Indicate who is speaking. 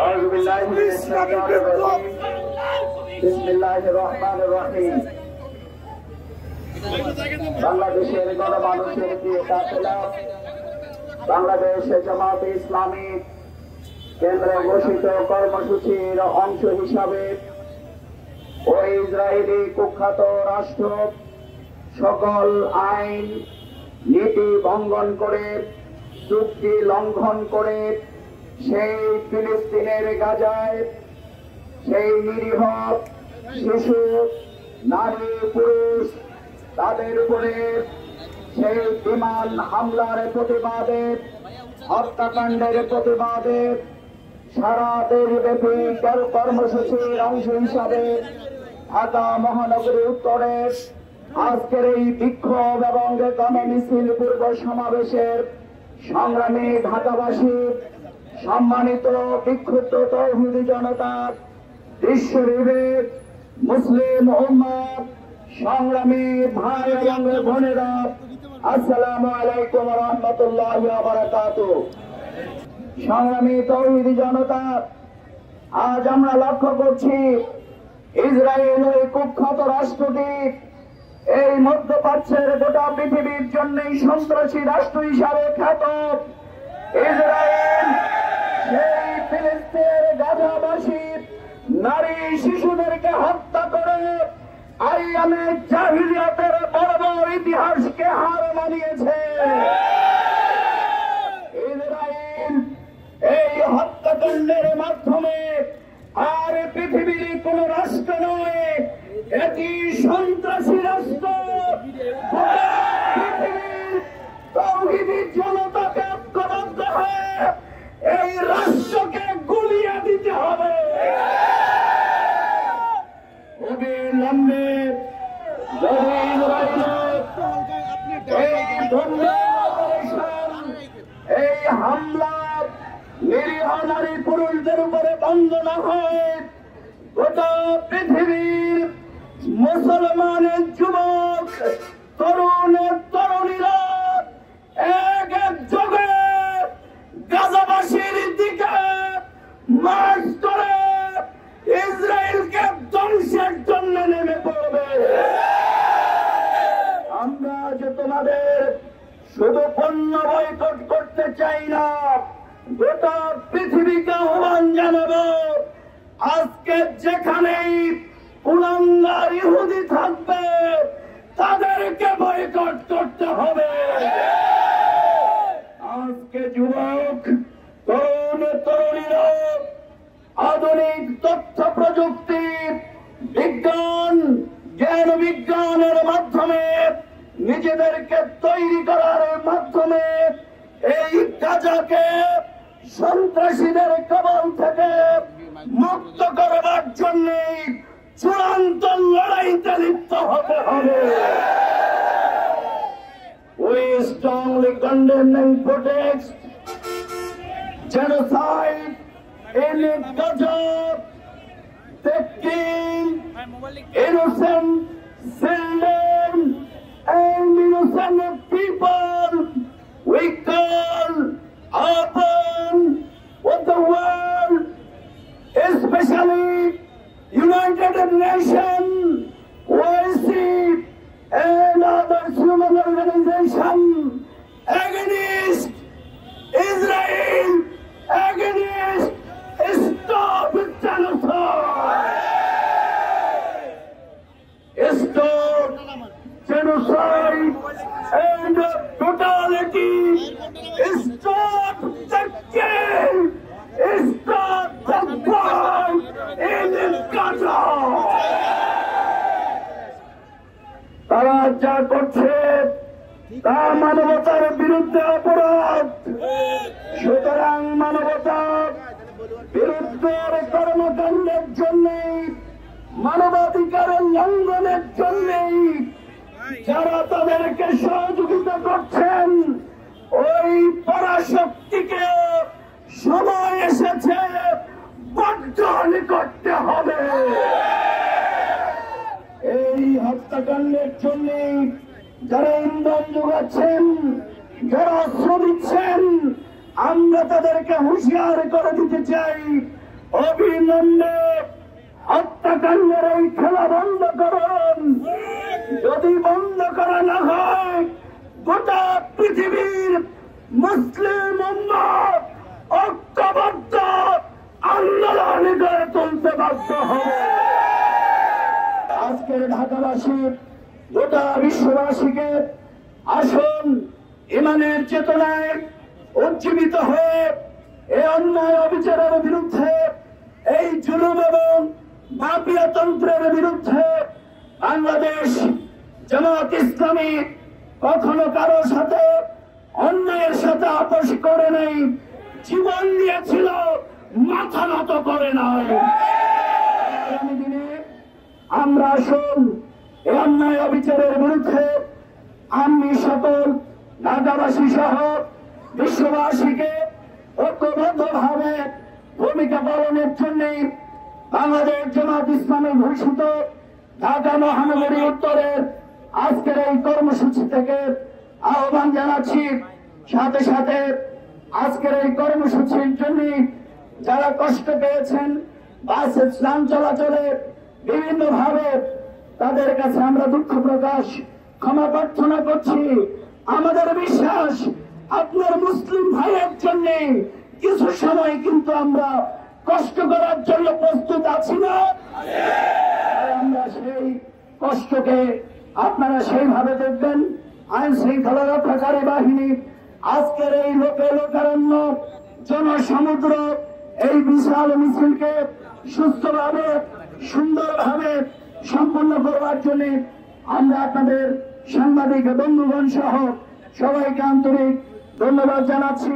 Speaker 1: أعوذ بالله من الشيطان الرجيم بسم الله الرحمن الرحيم বাংলাদেশের গণমানুষের প্রিয় কাফেলা বাংলাদেশ জামাতে ইসলামী কেন্দ্রে ঘোষিত কর্মসূচির অংশ হিসাবে ওই ইসরায়েলি কুখ্যাত রাষ্ট্র সকল আইন নীতি ভঙ্গন করে চুক্তি লঙ্ঘন করে সেই ফিলিস্তিনের গাজায় সেই নিরীহ শিশু নারী পুরুষ তাদের উপরে সেই বিমান হামলার প্রতিবাদে হত্যাকাণ্ডের প্রতিবাদে সারা দেশব্যাপী কর্মসূচির অংশ হিসাবে ঢাকা মহানগরী উত্তরের আজকের এই বিক্ষোভ এবং গণমিছিল পূর্ব সমাবেশের সংগ্রামী ঢাকাবাসী সম্মানিত বিক্ষুব্ধ তৌহিদি জনতা বিশ্ব বিবেক মুসলিম উম্মাহ সংগ্রামী ভাই এবং বোনেরা আসসালামু আলাইকুম ওয়া রাহমাতুল্লাহি ওয়া বারাকাতুহু। সংগ্রামী তৌহিদি জনতা, আজ আমরা লক্ষ্য করছি ইসরায়েল এই কুখ্যাত রাষ্ট্রটি এই মধ্যপ্রাচ্যের গোটা পৃথিবীর জন্যই সন্ত্রাসী রাষ্ট্র হিসাবে খ্যাত। ইসরায়েল সেই ফিলিস্তিনের গাজাবাসী নারী শিশুদেরকে হত্যা করে আইয়ামে জাহিলিয়াতের বর্বর ইতিহাসকে হার মানিয়েছে। ইসরায়েল এই হত্যাকাণ্ডের মাধ্যমে আর পৃথিবীর কোন রাষ্ট্র নয়, এটি সন্ত্রাসী রাষ্ট্র। পৃথিবীর তৌহিদি জনতাকে ঐক্যবদ্ধ হয়ে এই রাষ্ট্রকে গুলিয়ে দিতে হবে। অবিলম্বে এই হামলা নিরীহ নারী পুরুষদের উপরে বন্ধ না হয়, গোটা পৃথিবীর মুসলমানের যুবক তরুণ তরুণীরা এক একযোগে গাজাবাসীর দিকে মার্চ করে ইসরায়েলকে ধ্বংসের জন্য নেমে পড়বে। আমরা যে তোমাদের শুধু পণ্য বয়কট করতে চাই না, গোটা পৃথিবীকে আহ্বান জানাবো, আজকে যেখানেই কুলাঙ্গার ইহুদি থাকবে তাদেরকে বয়কট করতে হবে। আজকে যুবক তরুণ তরুণীরা আধুনিক তথ্য প্রযুক্তি বিজ্ঞান জ্ঞান বিজ্ঞানের মাধ্যমে নিজেদেরকে তৈরি করার মাধ্যমে এই গাজাকে সন্ত্রাসীদের কবল থেকে মুক্ত করবার জন্য চূড়ান্ত লড়াইতে লিপ্ত হতে হবে। We strongly condemn and protest genocide in Gaza, taking innocent children and innocent people. We call upon with the world, especially United Nations, OIC, and other human organizations against Israel, against stop genocide. Stop genocide and brutality. Stop the kill. Stop the bomb in Gaza. তারা যা করছে তা মানবতার বিরুদ্ধে অপরাধ। সুতরাং মানবতার বিরুদ্ধের কর্মকাণ্ডের জন্য, মানবাধিকারের লঙ্ঘনের জন্য যারা তাদেরকে সহযোগিতা করছেন, ওই পরাশক্তিকে সময় এসেছে বর্জন করতে হবে। এই হত্যাকাণ্ডের জন্য যারা ইন্ধন যোগাচ্ছেন, যারা অস্ত্র দিচ্ছেন, আমরা তাদেরকে হুঁশিয়ার করে দিতে চাই, অবিলম্বে হত্যাকাণ্ডের এই খেলা বন্ধ করুন। যদি বন্ধ করা না হয়, গোটা পৃথিবীর মুসলিম উম্মত ঐক্যবদ্ধ আন্দোলন গড়ে তুলতে বাধ্য হবে। আজকের ঢাকাবাসী, গোটা বিশ্ববাসীকে আসুন ইমানের চেতনায় উজ্জীবিত হয়ে এই অন্যায় অবিচারের বিরুদ্ধে, এই জুলুম এবং মাফিয়াতন্ত্রের বিরুদ্ধে বাংলাদেশ জামাত ইসলামী কখনো কারো সাথে অন্যায়ের সাথে আপোষ করে নাই, জীবন দিয়েছিল, মাথা নত করে নাই। আগামী দিনে আমরা আসুন এই অন্যায় অবিচারের বিরুদ্ধে আমি সকল ঢাকাবাসী সহ বিশ্ববাসীকে ঐক্যবদ্ধভাবে ভূমিকা পালনের জন্য বাংলাদেশ জামাত ইসলামী ঘোষিত ঢাকা মহানগরী উত্তরের আজকের এই কর্মসূচি থেকে আহ্বান জানাচ্ছি। সাথে সাথে আজকের এই কর্মসূচির জন্য যারা কষ্ট পেয়েছেন, বাসে স্নান চলাচলে বিভিন্ন ভাবে, তাদের কাছে আমরা দুঃখ প্রকাশ, ক্ষমা প্রার্থনা করছি। আমাদের বিশ্বাস আপনার মুসলিম ভাইয়ের জন্য কিছু সময় কিন্তু আমরা কষ্ট করার জন্য প্রস্তুত আছি না। আমরা সেই কষ্টকে আপনারা সেইভাবে দেখবেন। আইন শৃঙ্খলা রক্ষাকারী বাহিনী আজকের এই লোকে লোকারণ্য জনসমুদ্র এই বিশাল মিছিলকে সুস্থভাবে সুন্দরভাবে সম্পন্ন করবার জন্য আমরা আপনাদের সাংবাদিক বন্ধুগণ সহ সবাইকে আন্তরিক ধন্যবাদ জানাচ্ছি।